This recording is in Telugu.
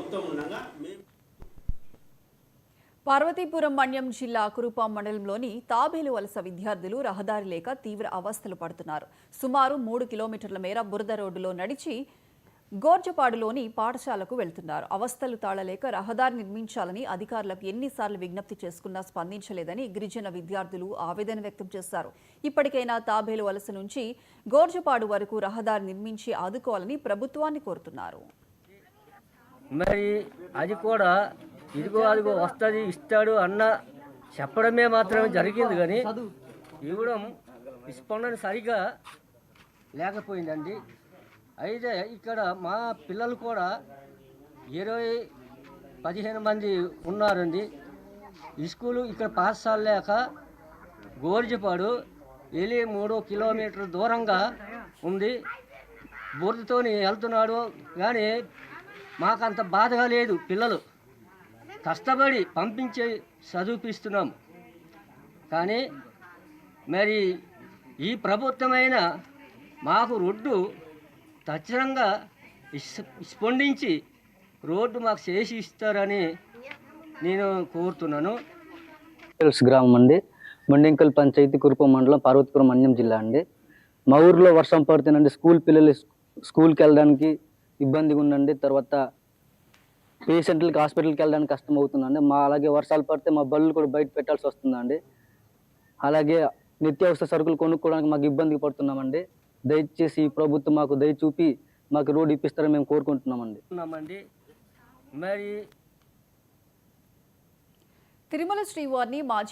ప్రభుత్వం ఉండగా పార్వతీపురం మన్యం జిల్లా కురుపాం మండలంలోని తాబేలు వలస విద్యార్థులు రహదారి లేక తీవ్ర అవస్థలు పడుతున్నారు. సుమారు 3 కిలోమీటర్ల మేర బురద రోడ్డులో నడిచి గోర్జపాడులోని పాఠశాలకు వెళ్తున్నారు. అవస్థలు తాళలేక రహదారి నిర్మించాలని అధికారులకు ఎన్నిసార్లు విజ్ఞప్తి చేసుకున్నా స్పందించలేదని గిరిజన విద్యార్థులు ఆవేదన వ్యక్తం చేశారు. ఇప్పటికైనా తాబేలు వలస నుంచి గోర్జపాడు వరకు రహదారి నిర్మించి ఆదుకోవాలని ప్రభుత్వాన్ని కోరుతున్నారు. మరి అది కూడా ఇదిగో అదిగో వస్తుంది ఇస్తాడు అన్న చెప్పడమే మాత్రమే జరిగింది, కానీ ఇవ్వడం స్పందన సరిగా లేకపోయిందండి. అయితే ఇక్కడ మా పిల్లలు కూడా 15 మంది ఉన్నారండి. ఈ స్కూలు ఇక్కడ పాఠశాల లేక గోర్జపాడు వెళ్ళి 3 కిలోమీటర్ల దూరంగా ఉంది. బురదతోని వెళ్తున్నాడు, కానీ మాకంత బాధగా లేదు. పిల్లలు కష్టపడి పంపించి చదివిపిస్తున్నాం, కానీ మరి ఈ ప్రభుత్వమైన మాకు రోడ్డు తక్షణంగా స్పందించి రోడ్డు మాకు చేసి ఇస్తారని నేను కోరుతున్నాను. గ్రామం అండి, మండింకల్ పంచాయతీ కురుపం మండలం, పార్వతీపురం మన్యం జిల్లా అండి. మా ఊర్లో వర్షం పడుతుందండి, పిల్లలు స్కూల్కి వెళ్ళడానికి ఇబ్బందిగా ఉందండి. తర్వాత పేషెంట్లకి హాస్పిటల్కి వెళ్ళడానికి కష్టం అవుతుందండి. అలాగే వర్షాలు పడితే మా బళ్ళు కూడా బయట పెట్టాల్సి వస్తుందండి. అలాగే నిత్యావసర సరుకులు కొనుక్కోవడానికి మాకు ఇబ్బంది పడుతున్నామండి. దయచేసి ఈ ప్రభుత్వం మాకు దయ చూపి మాకు రోడ్డు ఇప్పిస్తారని మేము కోరుకుంటున్నామండి. మరి తిరుమల శ్రీవారిని మాజీ